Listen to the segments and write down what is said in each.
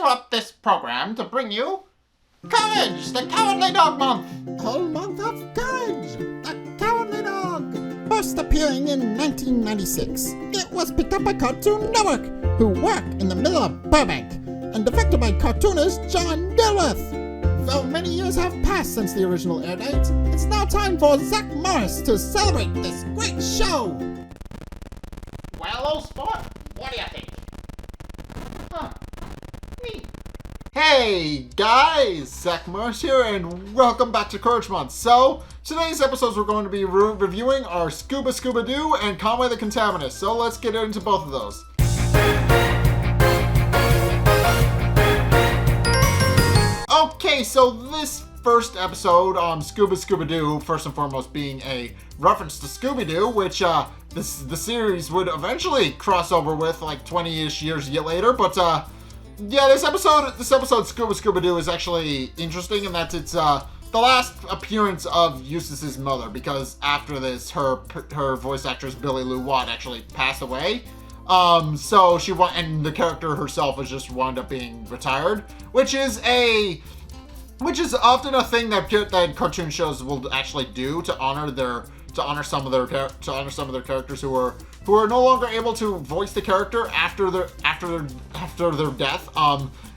interrupt this program to bring you Courage, the Cowardly Dog Month. Whole month of Courage, the Cowardly Dog. First appearing in 1996, it was picked up by Cartoon Network, who work in the middle of Burbank, and directed by cartoonist John Dilworth. Though many years have passed since the original air date, it's now time for Zack to celebrate this great show. Well, old sport, what do you think? Neat. Hey guys, Zack here, and welcome back to Courage Month. So, today's episodes we're going to be reviewing are Scuba Scuba Doo and Conway the Contaminationist. So let's get into both of those. Okay, so this first episode, Scuba Scuba Doo, first and foremost being a reference to Scooby-Doo, which the series would eventually cross over with like 20-ish years later, but yeah, this episode Scuba Scuba Doo is actually interesting in that it's the last appearance of Eustace's mother, because after this her voice actress Billy Lou Watt actually passed away. So and the character herself has just wound up being retired, which is often a thing that cartoon shows will actually do to honor some of their characters who are no longer able to voice the character after their death.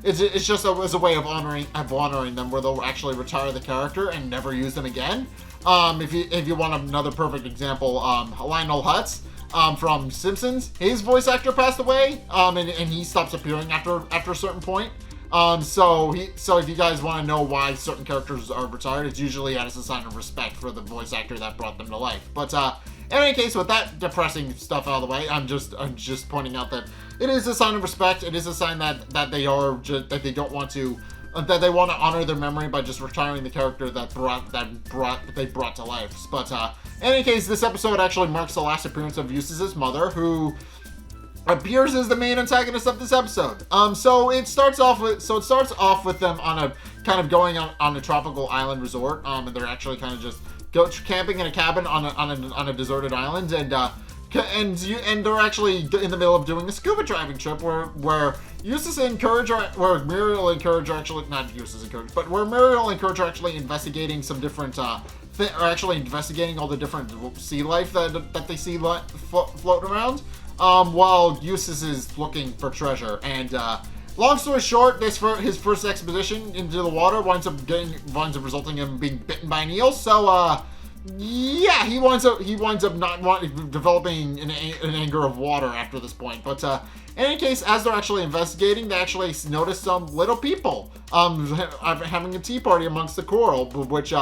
It's just as a way of honoring them, where they'll actually retire the character and never use them again. If you want another perfect example, Lionel Hutz from Simpsons, his voice actor passed away, and he stops appearing after a certain point. So if you guys want to know why certain characters are retired, it's usually as a sign of respect for the voice actor that brought them to life. But in any case, with that depressing stuff out of the way, I'm just pointing out that it is a sign of respect. It is a sign that they want to honor their memory by just retiring the character they brought to life. But in any case, this episode actually marks the last appearance of Eustace's mother, who appears as the main antagonist of this episode. So it starts off with them on a kind of going on a tropical island resort, and they're actually kind of just camping in a cabin on a deserted island, and they're actually in the middle of doing a scuba diving trip where Eustace and Courage where Muriel and Courage are actually not Eustace and Courage, but where Muriel and Courage are actually investigating some different investigating all the different sea life that they see floating around. While Eustace is looking for treasure, and long story short, his first expedition into the water winds up resulting in him being bitten by an eel. So yeah, he winds up developing an anger of water after this point. But in any case, as they're actually investigating, they actually notice some little people having a tea party amongst the coral, which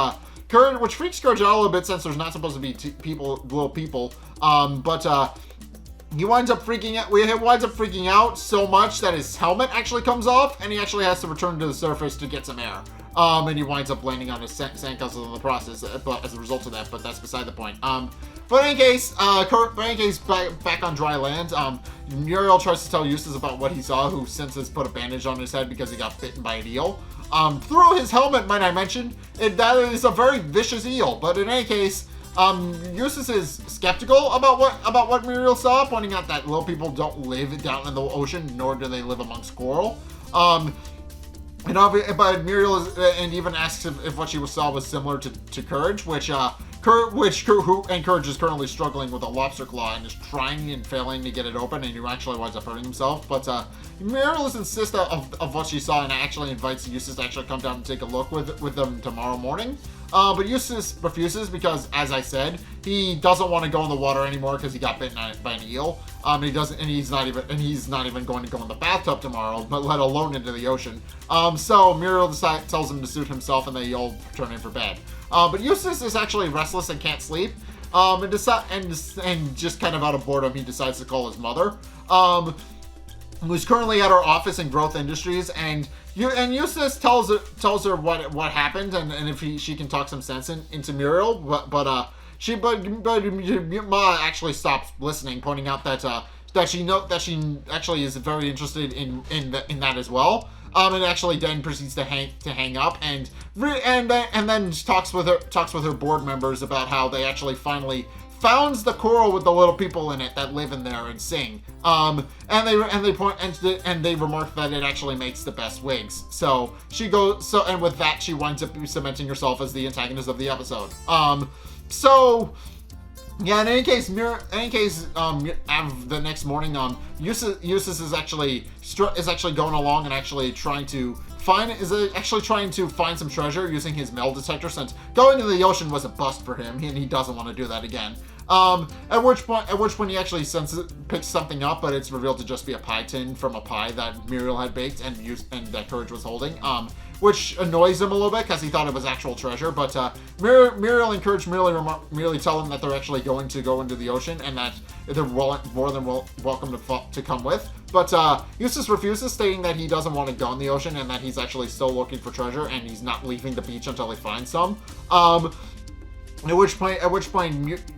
freaks Courage out a little bit, since there's not supposed to be little people. He winds up freaking out so much that his helmet actually comes off, and he actually has to return to the surface to get some air. And he winds up landing on his sandcastle in the process, but as a result of that. But that's beside the point. But in any case, back on dry land, Muriel tries to tell Eustace about what he saw, who since has put a bandage on his head because he got bitten by an eel. Through his helmet, might I mention, that is a very vicious eel. But in any case, Eustace is skeptical about what Muriel saw, pointing out that little people don't live down in the ocean, nor do they live amongst coral. But Muriel even asks if what she saw was similar to Courage, Courage is currently struggling with a lobster claw and is trying and failing to get it open, and he actually winds up hurting himself. But Muriel is insistent of what she saw, and actually invites Eustace to actually come down and take a look with them tomorrow morning. But Eustace refuses because, as I said, he doesn't want to go in the water anymore because he got bitten by an eel. He's not even going to go in the bathtub tomorrow, but let alone into the ocean. So Muriel tells him to suit himself, and they all turn in for bed. But Eustace is actually restless and can't sleep. And just kind of out of boredom, he decides to call his mother, who's currently at her office in Growth Industries, and Eustace tells her what happened, and if she can talk some sense into Muriel, but she actually stops listening, pointing out that she actually is very interested in that as well. And actually then proceeds to hang up, and then talks with her board members about how they actually finally founds the coral with the little people in it that live in there and sing. And they remark that it actually makes the best wigs. So she goes, and with that, she winds up cementing herself as the antagonist of the episode. Yeah, in any case, the next morning, Eustace is actually going along and actually trying to find some treasure using his metal detector, since going into the ocean was a bust for him, and he doesn't want to do that again. At which point he actually picks something up, but it's revealed to just be a pie tin from a pie that Muriel had baked and that Courage was holding. Which annoys him a little bit because he thought it was actual treasure. But Muriel and Courage merely tell him that they're actually going to go into the ocean and that they're more than welcome to come with. But Eustace refuses, stating that he doesn't want to go in the ocean and that he's actually still looking for treasure and he's not leaving the beach until he finds some. At which point,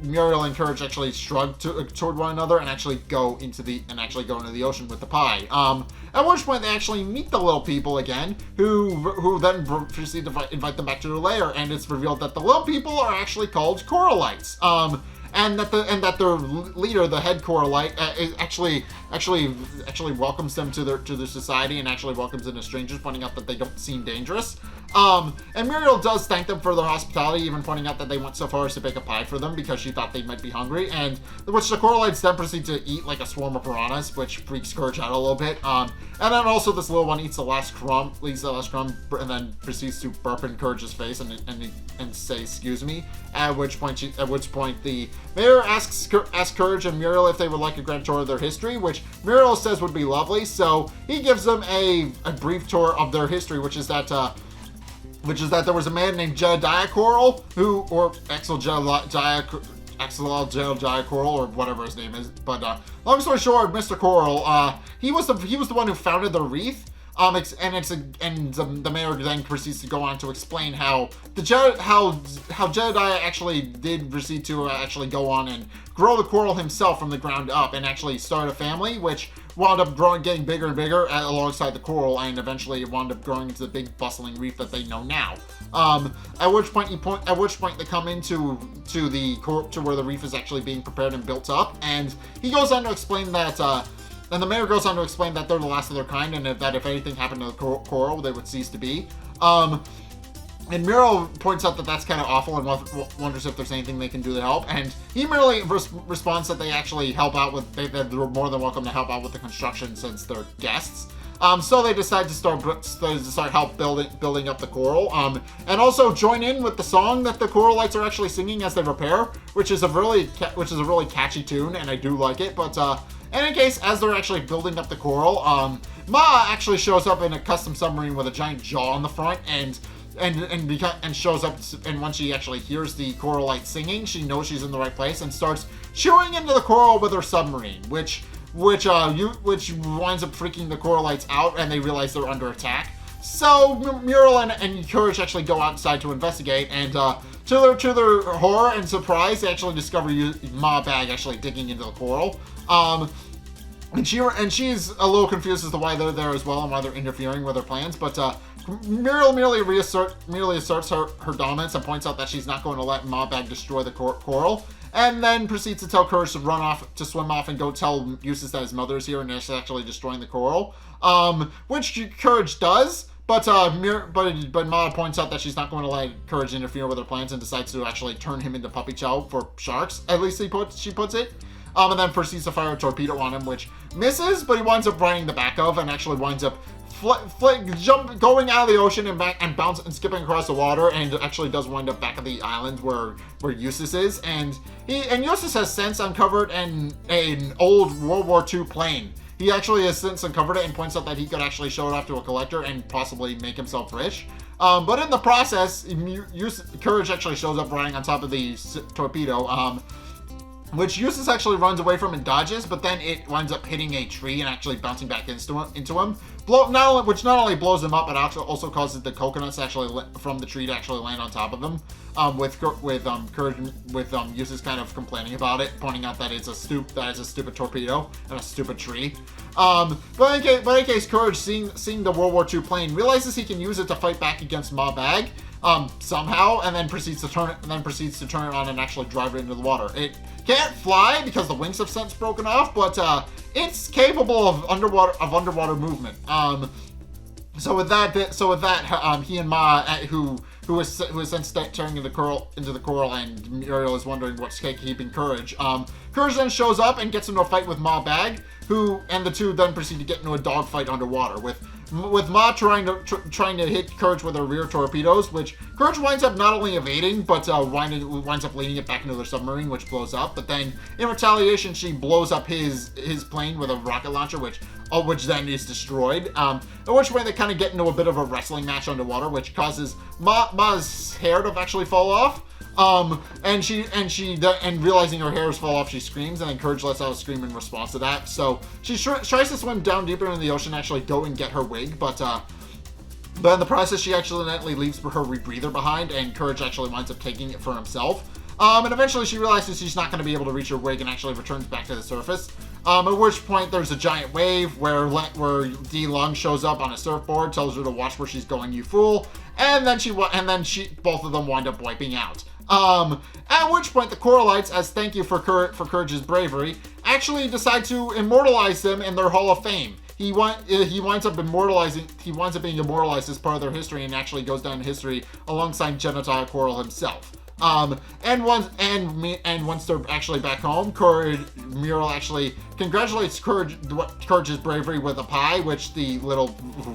Muriel and Courage actually shrug toward one another and actually go into the ocean with the pie. At which point they actually meet the little people again, who then proceed to invite them back to their lair, and it's revealed that the little people are actually called Coralites. And that their leader, the head Coralite, actually welcomes them to their society and actually welcomes them as strangers, pointing out that they don't seem dangerous. And Muriel does thank them for their hospitality, even pointing out that they went so far as to bake a pie for them because she thought they might be hungry, and which the Coralites then proceed to eat like a swarm of piranhas, which freaks Courage out a little bit. And then also this little one eats the last crumb, and then proceeds to burp in Courage's face and say, "Excuse me." At which point the mayor asks Courage and Muriel if they would like a grand tour of their history, which Muriel says would be lovely. So he gives them a brief tour of their history, which is that there was a man named Jedediah Coral, or Axel Jedediah Coral, or whatever his name is. But long story short, Mr. Coral, he was the one who founded the reef. The mayor then proceeds to go on to explain how Jedediah actually did proceed to actually go on and grow the coral himself from the ground up and actually start a family, which wound up getting bigger and bigger alongside the coral, and eventually it wound up growing into the big bustling reef that they know now. At which point they come into where the reef is actually being prepared and built up, and he goes on to explain that. And the mayor goes on to explain that they're the last of their kind, and that if anything happened to the coral, they would cease to be. And Muriel points out that that's kind of awful and wonders if there's anything they can do to help. And he merely responds that they actually help out with, they're more than welcome to help out with the construction since they're guests. So they decide to start help building up the coral, and also join in with the song that the Coralites are actually singing as they repair, which is a really catchy tune, and I do like it. But in any case, as they're actually building up the coral, Ma actually shows up in a custom submarine with a giant jaw on the front, and shows up, and when she actually hears the Coralite singing, she knows she's in the right place and starts chewing into the coral with her submarine, which winds up freaking the Coralites out, and they realize they're under attack. So Muriel and Courage actually go outside to investigate, and to their horror and surprise, they actually discover Ma Bag actually digging into the coral. And she's a little confused as to why they're there as well and why they're interfering with her plans, but Muriel merely asserts her dominance and points out that she's not going to let Ma Bag destroy the coral, and then proceeds to tell Courage to swim off and go tell Eustace that his mother is here and is actually destroying the coral, which Courage does. But Ma points out that she's not going to let Courage interfere with her plans and decides to actually turn him into puppy chow for sharks, at least she puts it. And then proceeds to fire a torpedo on him, which misses, but he winds up running the back of and actually winds up going out of the ocean and bouncing and skipping across the water, and actually does wind up back at the island where Eustace is. And Eustace has since uncovered an old World War II plane. He actually has since uncovered it and points out that he could actually show it off to a collector and possibly make himself rich. But in the process, Courage actually shows up riding on top of the torpedo, which Eustace actually runs away from and dodges, but then it winds up hitting a tree and actually bouncing back into him, which not only blows him up, but also causes the coconuts from the tree to actually land on top of him. With Eustace kind of complaining about it, pointing out that it's a stupid torpedo and a stupid tree. But in any case, Courage, seeing the World War II plane, realizes he can use it to fight back against Ma Bag, somehow, and then proceeds to turn it on and actually drive it into the water. It can't fly because the wings have since broken off, but it's capable of underwater movement. So with that, he and Ma, who is since turning into the coral, and Muriel is wondering what's keeping Courage. Courage then shows up and gets into a fight with Ma Bag, and the two then proceed to get into a dogfight underwater with Ma trying to hit Courage with her rear torpedoes, which Courage winds up not only evading, but winds up leading it back into their submarine, which blows up. But then, in retaliation, she blows up his plane with a rocket launcher, which then is destroyed. At which point they kind of get into a bit of a wrestling match underwater, which causes Ma's hair to actually fall off. And realizing her hair has fallen off, she screams, and then Courage lets out a scream in response to that. So she tries to swim down deeper into the ocean, actually go and get her wig, but in the process, she accidentally leaves her rebreather behind, and Courage actually winds up taking it for himself. And eventually she realizes she's not going to be able to reach her wig and actually returns back to the surface. At which point there's a giant wave where D Lung shows up on a surfboard, tells her to watch where she's going, you fool, and then both of them wind up wiping out. At which point the Coralites, as thank you for Courage's bravery, actually decide to immortalize them in their Hall of Fame. He winds up being immortalized as part of their history, and actually goes down in history alongside Genitile Coral himself. And once they're actually back home, Muriel actually congratulates Courage's bravery with a pie, which the little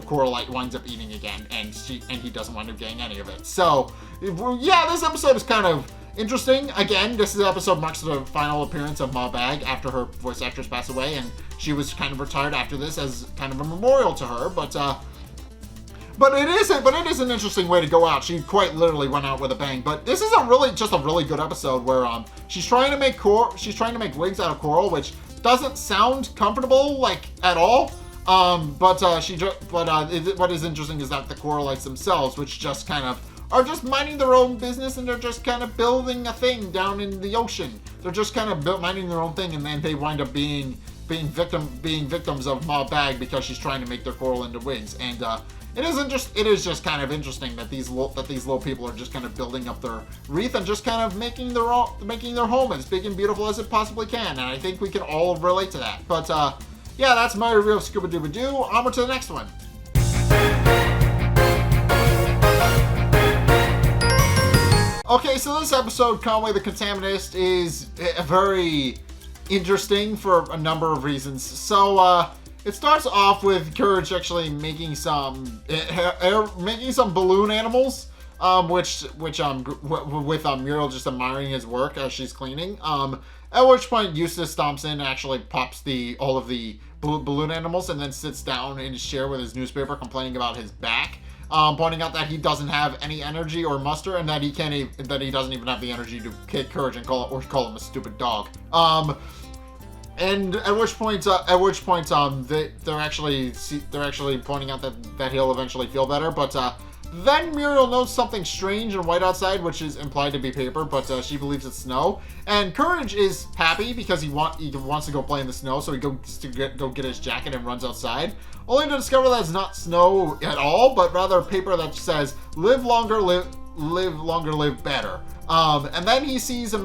Coralite winds up eating again, and he doesn't wind up getting any of it. So, yeah, this episode is kind of interesting. Again, this episode marks the final appearance of Ma Bag after her voice actress passed away, and she was kind of retired after this as kind of a memorial to her, but it is an interesting way to go out. She quite literally went out with a bang. But this is just a really good episode where she's trying to make wigs out of coral, which doesn't sound comfortable like at all. What is interesting is that the Coralites themselves, which just kind of are just minding their own business, and they're just kind of building a thing down in the ocean. They're just kind of minding their own thing, and then they wind up being victims of Ma Bag because she's trying to make their coral into wigs. And it is just kind of interesting that these little people are just kind of building up their reef and just kind of making their home as big and beautiful as it possibly can. And I think we can all relate to that. But yeah, that's my review of Scuba Scuba Doo. Onward to the next one. Okay, so this episode, Conway the Contaminationist, is very interesting for a number of reasons. So, it starts off with Courage actually making some balloon animals, with Muriel just admiring his work as she's cleaning. At which point Eustace stomps in and actually pops all of the balloon animals, and then sits down in his chair with his newspaper complaining about his back. Pointing out that he doesn't have any energy or muster, and that he doesn't even have the energy to kick Courage and call him a stupid dog. And at which point they're actually pointing out that he'll eventually feel better. But then Muriel notes something strange and white outside, which is implied to be paper, but she believes it's snow. And Courage is happy because he wants to go play in the snow, so he goes to go get his jacket and runs outside, only to discover that it's not snow at all, but rather paper that says "Live longer, live better." And then he sees a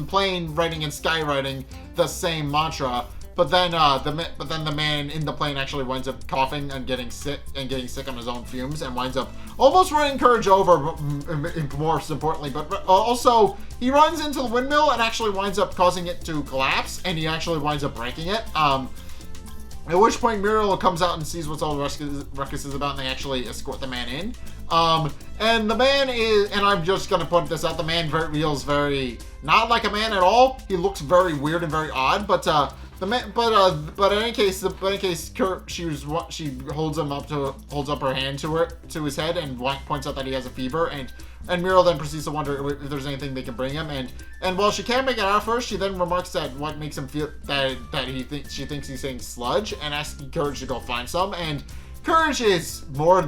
plane writing in skywriting the same mantra, but then the man in the plane actually winds up coughing and getting sick on his own fumes, and winds up almost running Courage over, more importantly, but also he runs into the windmill and actually winds up causing it to collapse, and he actually winds up breaking it. At which point Muriel comes out and sees what's all the ruckus is about, and they actually escort the man in. And the man and I'm just gonna put this out, the man feels very not like a man at all. He looks very weird and very odd, but in any case, she holds up her hand to his head and points out that he has a fever, and Muriel then proceeds to wonder if there's anything they can bring him, and while she can't make it out first, she then remarks that what makes him feel that she thinks he's saying sludge, and asks Courage to go find some, and Courage is more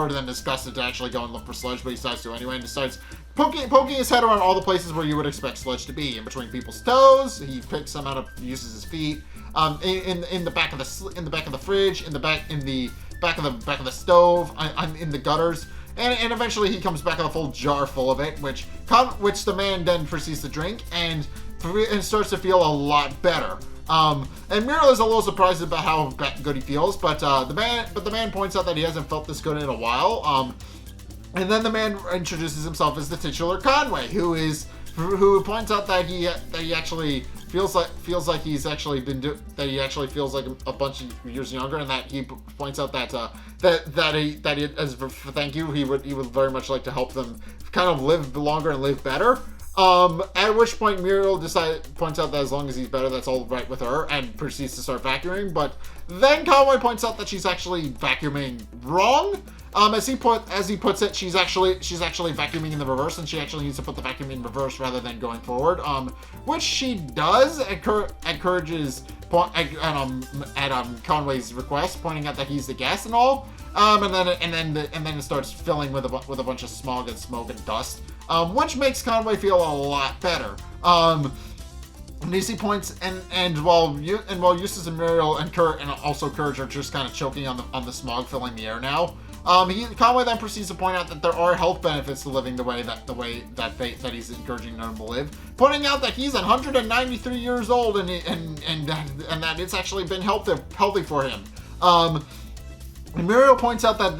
than disgusted to actually go and look for sludge, but he decides to anyway, and decides poking his head around all the places where you would expect sludge to be. In between people's toes, he picks some out of, uses his feet. In the back of the fridge, in the back of the stove, in the gutters. and eventually he comes back with a full jar full of it, which the man then proceeds to drink and starts to feel a lot better. And Muriel is a little surprised about how good he feels, but the man points out that he hasn't felt this good in a while. And then the man introduces himself as the titular Conway, who points out that he actually feels like he's actually that he actually feels like a bunch of years younger, and that he points out that as for thank you, he would very much like to help them kind of live longer and live better. At which point Muriel points out that as long as he's better, that's all right with her, and proceeds to start vacuuming. But then Conway points out that she's actually vacuuming wrong. As he puts it, she's actually vacuuming in the reverse, and she actually needs to put the vacuum in reverse rather than going forward. Which she does at Conway's request, pointing out that he's the guest and all. And then it starts filling with a bunch of smog and smoke and dust. Which makes Conway feel a lot better. And as he points, and while Eustace and Muriel and Kurt and also Courage are just kind of choking on the smog filling the air now. Conway then proceeds to point out that there are health benefits to living the way that he's encouraging them to live, pointing out that he's 193 years old and that it's actually been healthy for him. And Muriel points out that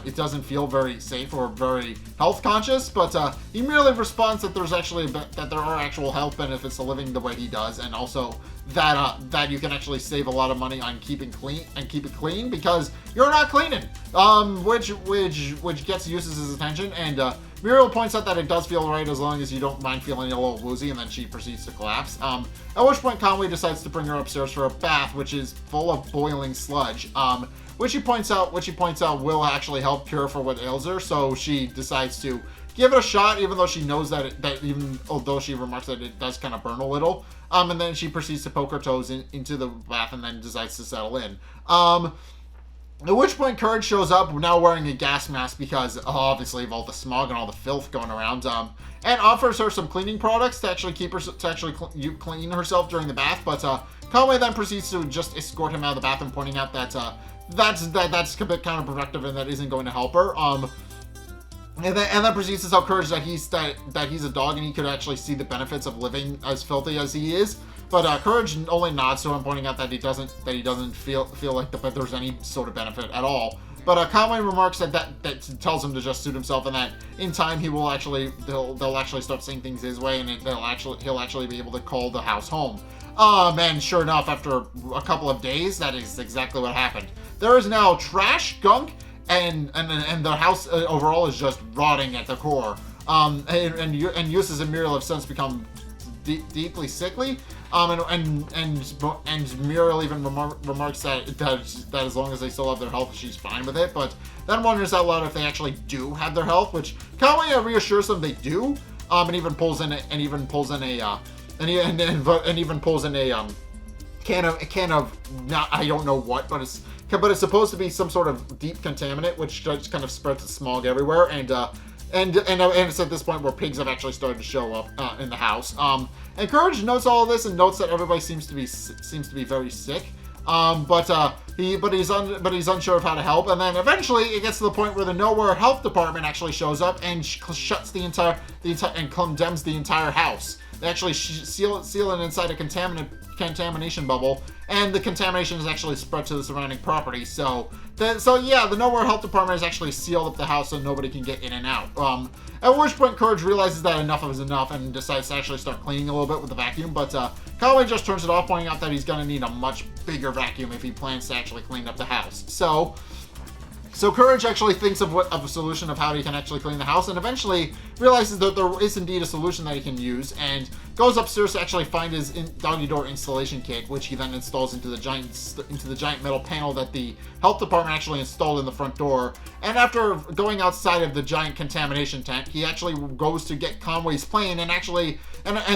it doesn't feel very safe or very health conscious, but he merely responds that there are actual health benefits to living the way he does, and also that you can actually save a lot of money on keep it clean because you're not cleaning, which gets Eustace's attention, and Muriel points out that it does feel right as long as you don't mind feeling a little woozy, and then she proceeds to collapse. At which point Conway decides to bring her upstairs for a bath, which is full of boiling sludge, which he points out will actually help cure for what ails her. So she decides to give it a shot, even though she knows although she remarks that it does kind of burn a little. And then she proceeds to poke her toes into the bath and then decides to settle in. At which point Courage shows up, now wearing a gas mask because obviously of all the smog and all the filth going around, and offers her some cleaning products to actually clean herself during the bath. But Conway then proceeds to just escort him out of the bathroom, pointing out that that's a bit counterproductive and that isn't going to help her. And then proceeds to tell Courage that he's a dog and he could actually see the benefits of living as filthy as he is. But Courage only nods to him, pointing out that he doesn't feel like there's any sort of benefit at all. But Conway remarks that tells him to just suit himself, and that in time they'll actually start seeing things his way, and he'll actually be able to call the house home. And sure enough, after a couple of days, that is exactly what happened. There is now trash, gunk, and the house overall is just rotting at the core. And Eustace and Muriel have since become deeply sickly. And Muriel even remarks that as long as they still have their health, she's fine with it. But then wonders out loud if they actually do have their health, which Conway reassures them they do. And even pulls in a can of not, I don't know what, but it's supposed to be some sort of deep contaminant, which just kind of spreads the smog everywhere. And it's at this point where pigs have actually started to show up in the house. And Courage notes all of this and notes that everybody seems to be very sick. But he's unsure of how to help. And then eventually it gets to the point where the Nowhere Health Department actually shows up and shuts the entire and condemns the entire house. They actually seal it inside a contamination bubble, and the contamination is actually spread to the surrounding property. So the Nowhere Health Department has actually sealed up the house so nobody can get in and out. At which point Courage realizes that enough is enough and decides to actually start cleaning a little bit with the vacuum. But Conway just turns it off, pointing out that he's going to need a much bigger vacuum if he plans to actually clean up the house. So Courage actually thinks of a solution of how he can actually clean the house, and eventually realizes that there is indeed a solution that he can use, and goes upstairs to actually find his doggy door installation kit, which he then installs into the giant metal panel that the health department actually installed in the front door. And after going outside of the giant contamination tent, he actually goes to get Conway's plane, and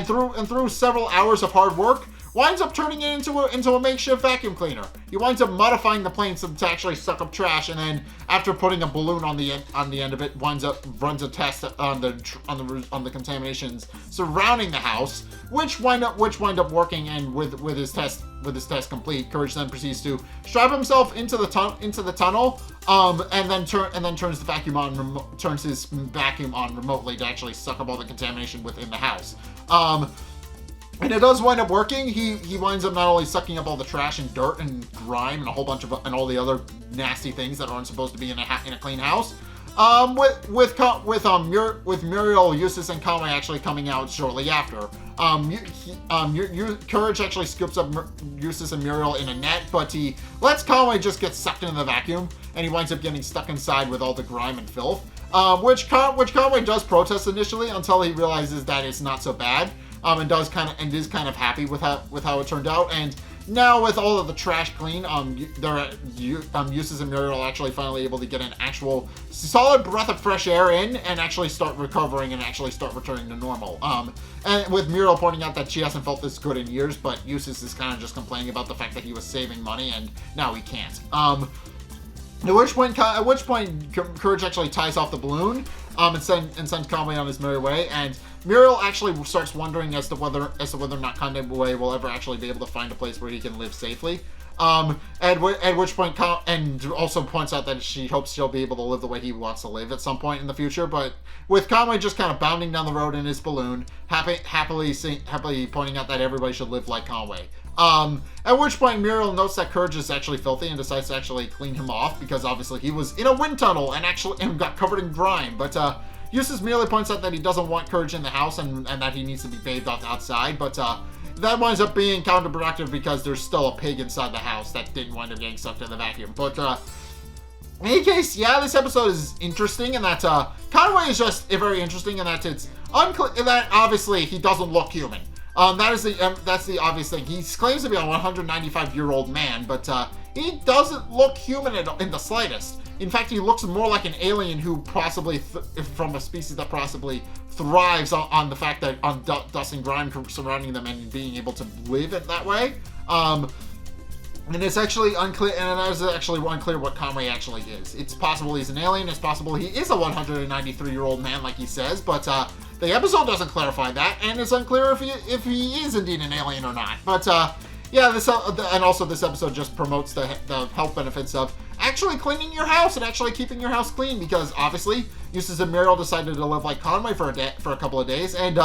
through several hours of hard work, winds up turning it into a makeshift vacuum cleaner. He winds up modifying the plane to actually suck up trash, and then after putting a balloon on the end of it, runs a test on the contaminations surrounding the house, which wind up working. And with his test complete, Courage then proceeds to strap himself into the tunnel, and then turns his vacuum on remotely to actually suck up all the contamination within the house. And it does wind up working. He winds up not only sucking up all the trash and dirt and grime and a whole bunch of and all the other nasty things that aren't supposed to be in a clean house. With Muriel, Eustace, and Conway actually coming out shortly after. Courage actually scoops up Eustace and Muriel in a net, but he lets Conway just get sucked into the vacuum, and he winds up getting stuck inside with all the grime and filth. Which Conway does protest initially until he realizes that it's not so bad. And is kind of happy with how it turned out. And now with all of the trash clean, Eustace and Muriel are actually finally able to get an actual solid breath of fresh air in and actually start recovering and actually start returning to normal. And with Muriel pointing out that she hasn't felt this good in years, but Eustace is kind of just complaining about the fact that he was saving money and now he can't. At which point, Courage actually ties off the balloon, and sends Conway on his merry way. And Muriel actually starts wondering as to whether or not Conway will ever actually be able to find a place where he can live safely. At which point, and also points out that she hopes she'll be able to live the way he wants to live at some point in the future. But with Conway just kind of bounding down the road in his balloon, happily pointing out that everybody should live like Conway. At which point Muriel notes that Courage is actually filthy and decides to actually clean him off because obviously he was in a wind tunnel and got covered in grime. But Eustace merely points out that he doesn't want Courage in the house and that he needs to be bathed outside. But that winds up being counterproductive because there's still a pig inside the house that didn't wind up getting sucked in the vacuum. But in any case, yeah, this episode is interesting in that Conway is just very interesting in that it's unclear that obviously he doesn't look human. That's the obvious thing. He claims to be a 195-year-old man, but he doesn't look human in the slightest. In fact, he looks more like an alien who possibly, from a species that possibly thrives on the fact that on dust and grime surrounding them and being able to live it that way. And it's actually unclear, and it is actually unclear what Conway actually is. It's possible he's an alien. It's possible he is a 193-year-old man, like he says, but the episode doesn't clarify that, and it's unclear if he is indeed an alien or not. But yeah, and also this episode just promotes the health benefits of actually cleaning your house and actually keeping your house clean, because obviously Eustace and Muriel decided to live like Conway for a couple of days, and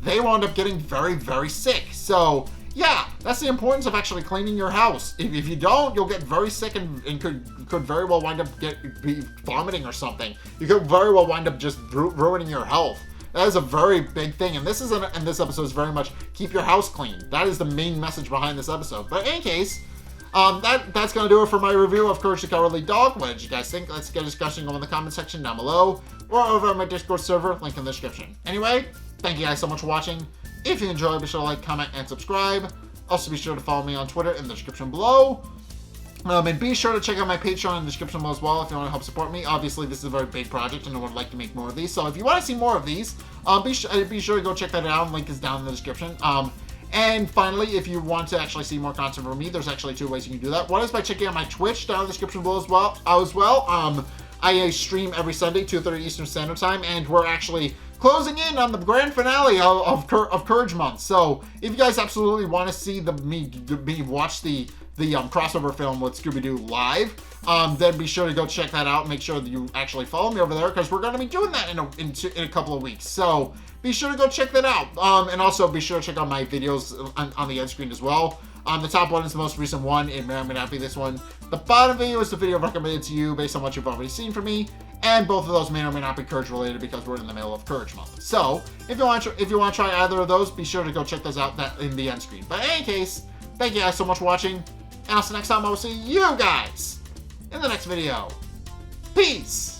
they wound up getting very, very sick. So yeah, that's the importance of actually cleaning your house. If you don't, you'll get very sick and could very well wind up be vomiting or something. You could very well wind up just ruining your health. That is a very big thing, and this episode is very much keep your house clean. That is the main message behind this episode. But in any case, that's gonna do it for my review of Courage the Cowardly Dog. What did you guys think? Let's get a discussion going in the comment section down below, or over on my Discord server, link in the description. Anyway, thank you guys so much for watching. If you enjoyed, be sure to like, comment, and subscribe. Also, be sure to follow me on Twitter in the description below. And be sure to check out my Patreon in the description below as well if you want to help support me. Obviously, this is a very big project, and I would like to make more of these. So if you want to see more of these, be sure to go check that out. Link is down in the description. And finally, if you want to actually see more content from me, there's actually 2 ways you can do that. One is by checking out my Twitch down in the description below as well. I stream every Sunday, 2:30 Eastern Standard Time, and we're actually closing in on the grand finale of Courage Month. So if you guys absolutely want to see me watch the crossover film with Scooby Doo live, then be sure to go check that out. Make sure that you actually follow me over there, because we're going to be doing that in a couple of weeks. So be sure to go check that out. And also be sure to check out my videos on the end screen as well. The top one is the most recent one. It may or may not be this one. The bottom video is the video recommended to you based on what you've already seen from me. And both of those may or may not be Courage related, because we're in the middle of Courage Month. So if you want to try either of those, be sure to go check those out in the end screen. But in any case, thank you guys so much for watching. And until next time, I will see you guys in the next video. Peace!